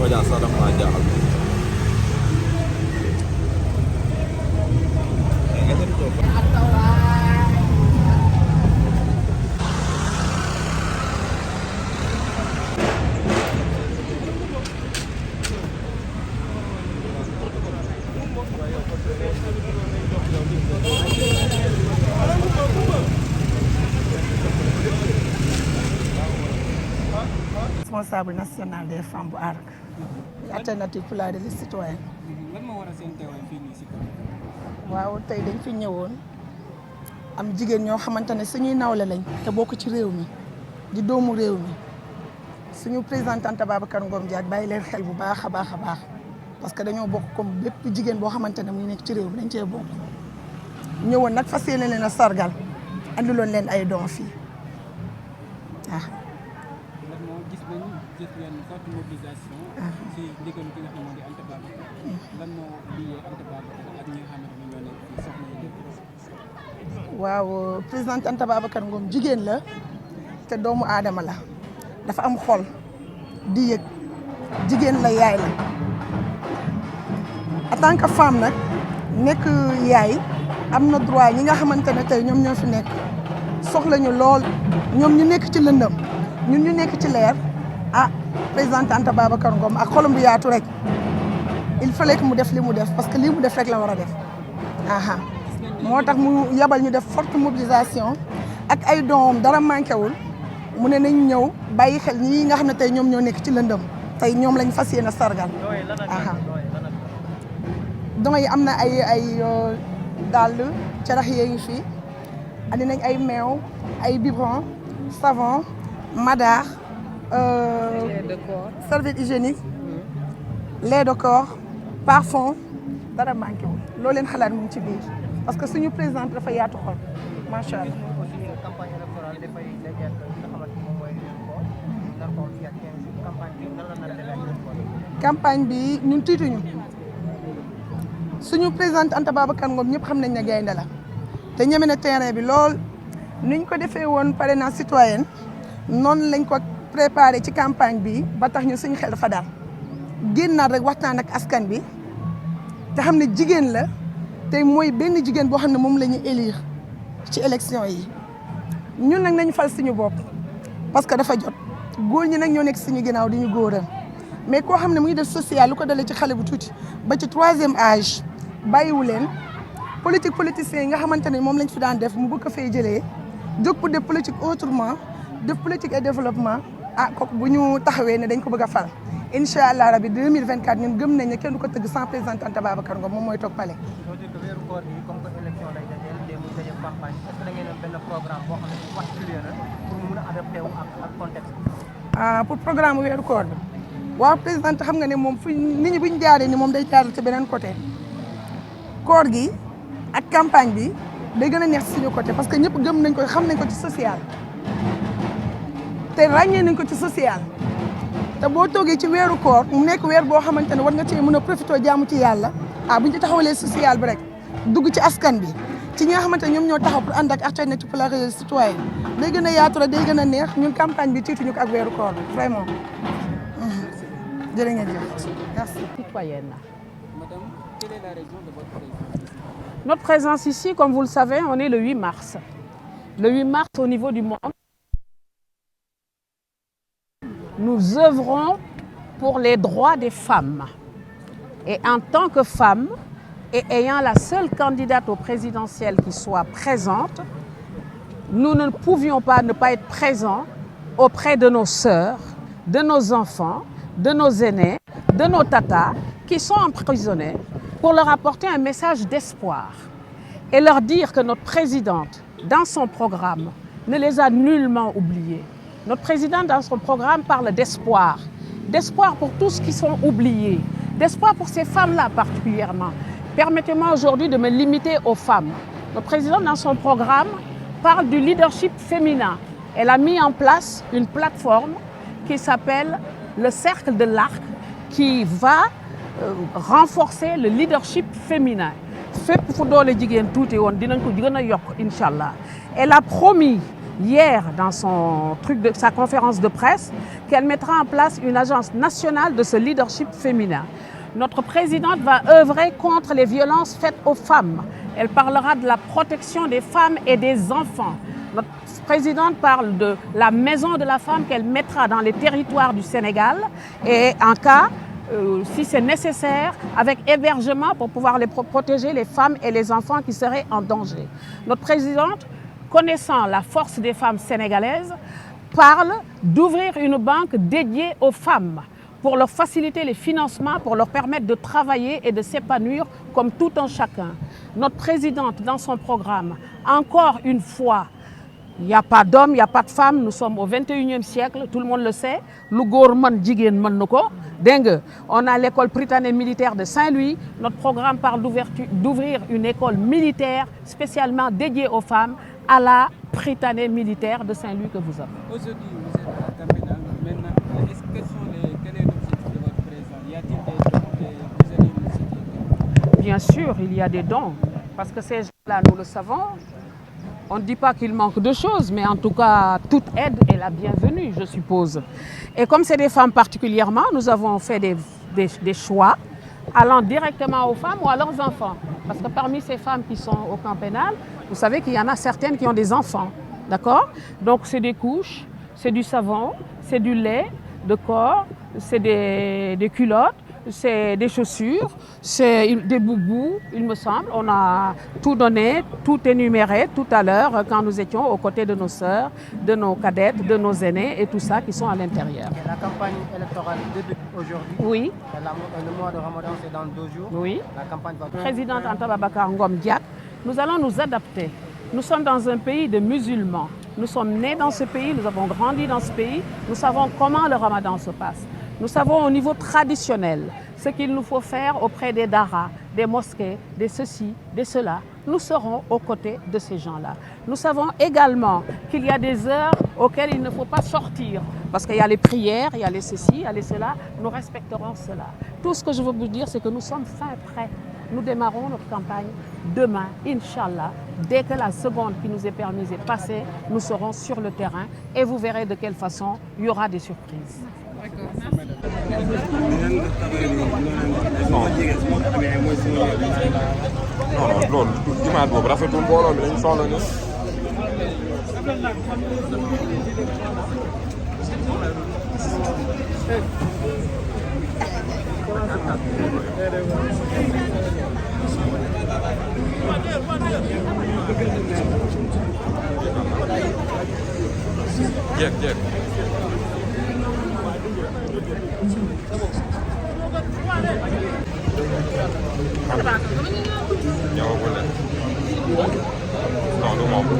ko jaar sax dama maa jaaxal. Responsable national des femmes bu ARC. Alternative pour la République citoyenne. lan moo war a seen teewaay fii nii si kaw. waaw tey dañ fi ñëwoon am jigéen ñoo xamante ne suñuy nawle lañ te bokk ci réew mi di doomu réew mi suñu présidente Anta Babacar Ngom Diack bàyyi leen xel bu baax a baax a baax parce que dañoo bokk comme bépp jigéen boo xamante ne mu nekk ci réew mi dañ cee bokk. ñëwoon nag fas yéene leen a sargal andiloon leen ay dons fii waaw. gis ngeen forte mobilisation. si ndigalu ki nga xam ne Anta Babacar. lan moo lié Anta Babacar ak ñi nga xamante ne ñoo nekk fii soxna yi. waaw présidente Anta Babacar Ngom jigéen la te doomu aadama la dafa am xol di yëg jigéen la yaay la en tant que femme nag nekk yaay am na droit ñi nga xamante ne tey ñoom ñoo fi nekk soxla ñu lool ñoom ñu nekk ci lëndëm ñun ñu nekk ci leer. ah présidente Anta Babacar Ngom ak xolam bu yaatu rek il fallait que mu def li mu def parce que lii mu def rek la war a def aha moo tax mu yabal ñu def forte mobilisation ak ay doom dara manqué wul mu ne nañ ñëw bàyyi xel ñii nga xam ne tey ñoom ñoo nekk ci lëndëm tey ñoom lañ fas yéene sargal aha don yi am na ay dàll carax yee ngi fii andi nañ ay meew ay biberon savon madar lait de corps, serviette hygiénique, lait de corps, parfum, dara manqué wul loo leen xalaat mu ngi ci biir parce que suñu présidente dafa yaatu xol macha allah. aussi campagne électorale dafay nekk nga xamante moom mooy campagne bi nan la nar a demee campagne bi ñun tiituñu suñu présidente Anta Babacar Ngom ñëpp xam nañ ne gaynde la te ñeme na terrain bi lool niñ ko defee woon parrainage citoyenne noonu lañ ko préparé ci campagne bi ba tax ñu suñu xel dafa daal génnaat rek waxtaan ak askan bi te xam ne jigéen la te mooy benn jigéen boo xam ne moom la ñu élire ci élection yi ñun nag nañu fal suñu bopp parce que dafa jot góor ñi nag ñoo nekk suñu ginnaaw di ñu góoral mais koo xam ne mu ngi def social lu ko dalee ci xale bu tuuti ba ci 3e âge bàyyiwu leen politiciens yi nga xamante ne moom lañ fi daan def mu bëgg ko fay jëlee jóg pour def politique autrement def politique et développement ah kooku bu ñu taxawee ne dañ ko bëgg a fal incha allah rabi 2024 ñun gëm nañ ne kenn du ko tëgg sans présidente Anta Babacar Ngom moom mooy toog palais. soo dire que weeru koor bi comme que élection lay dajeel te muy daje campagne est-ce que da ngeen am benn programme boo xam ne particulier la pour mu mun a adapté wu ak contexte bi. pour programme weeru koor bi waaw présidente xam nga ne moom fu nit ñi bu ñu jaaree ni moom day jaar ci beneen côté koor gi ak campagne bi day gën a neex suñu côté parce que ñëpp gëm nañ ko xam nañ ko ci social. te ràññee nañ ko ci social te boo toogee ci weeru koor mu nekk weer boo xamante ne war nga cee mën a profité jaamu ci yàlla bu ñu ci taxawalee social bi rek dugg ci askan bi ci ñi nga xamante ne ñoom ñoo taxaw pour ànd ak alternative pour la République citoyenne day gën a yaatu rek day gën a neex ñun campagne bi tiituñu ko ak weeru koor bi vraiment. jërë ngeen jëf merci. citoyenne. Madame, quelle est la raison de votre présence? Notre présence ici, comme vous le savez, on est le 8 mars. Le 8 mars, au niveau du monde, nous œuvrons pour les droits des femmes. Et en tant que femme, et ayant la seule candidate au présidentiel qui soit présente, nous ne pouvions pas ne pas être présents auprès de nos sœurs, de nos enfants, de nos aînés, de nos tatas qui sont emprisonnés pour leur apporter un message d'espoir et leur dire que notre présidente, dans son programme, ne les a nullement oubliés. Notre présidente, dans son programme, parle d'espoir. D'espoir pour tous qui sont oubliés. D'espoir pour ces femmes-là particulièrement. Permettez-moi aujourd'hui de me limiter aux femmes. Notre présidente, dans son programme, parle du leadership féminin. Elle a mis en place une plateforme qui s'appelle le Cercle de l'Arc, qui va renforcer le leadership féminin. Elle a promis hier dans sa conférence de presse qu'elle mettra en place une agence nationale de ce leadership féminin. Notre présidente va œuvrer contre les violences faites aux femmes. Elle parlera de la protection des femmes et des enfants. Notre présidente parle de la maison de la femme qu'elle mettra dans les territoires du Sénégal et en cas, si c'est nécessaire, avec hébergement pour pouvoir protéger les femmes et les enfants qui seraient en danger. Notre présidente, connaissant la force des femmes sénégalaises, parle d'ouvrir une banque dédiée aux femmes pour leur faciliter les financements, pour leur permettre de travailler et de s'épanouir comme tout un chacun. Notre présidente, dans son programme, encore une fois, il n'y a pas d'homme, il n'y a pas de femme, nous sommes au 21e siècle, tout le monde le sait. On a l'école Prytanée militaire de Saint-Louis. Notre programme parle d'ouvrir une école militaire spécialement dédiée aux femmes à la Prytanée militaire de Saint-Louis que vous avez. Aujourd'hui, vous êtes à Campénal. Maintenant, quel est l'objectif de votre président? Y a-t-il des dons que vous allez nous citer? Bien sûr, il y a des dons, parce que ces gens-là, nous le savons. On ne dit pas qu'il manque de choses, mais en tout cas, toute aide est la bienvenue, je suppose. Et comme c'est des femmes particulièrement, nous avons fait des choix allant directement aux femmes ou à leurs enfants. Parce que parmi ces femmes qui sont au camp pénal, vous savez qu'il y en a certaines qui ont des enfants. D'accord? Donc c'est des couches, c'est du savon, c'est du lait de corps, c'est des culottes, c'est des chaussures, c'est des boubous, il me semble. On a tout donné, tout énuméré tout à l'heure quand nous étions aux côtés de nos sœurs, de nos cadettes, de nos aînés et tout ça qui sont à l'intérieur. La campagne électorale débute aujourd'hui. Oui. Le mois de Ramadan, c'est dans 2 jours. Oui. La campagne va... Présidente Anta Babacar Ngom Diack, nous allons nous adapter. Nous sommes dans un pays de musulmans. Nous sommes nés dans ce pays, nous avons grandi dans ce pays. Nous savons comment le Ramadan se passe. Nous savons au niveau traditionnel ce qu'il nous faut faire auprès des daras, des mosquées, des ceci, des cela. Nous serons aux côtés de ces gens-là. Nous savons également qu'il y a des heures auxquelles il ne faut pas sortir parce qu'il y a les prières, il y a les ceci, il y a les cela. Nous respecterons cela. Tout ce que je veux vous dire, c'est que nous sommes fin prêts. Nous démarrons notre campagne demain, Inch'Allah. Dès que la seconde qui nous est permise est passée, nous serons sur le terrain et vous verrez de quelle façon il y aura des surprises. non loolu dimanche boobu rafetul mbooloo mi dañ soxla ñu. Jeeg. ñëwagul de non du moom de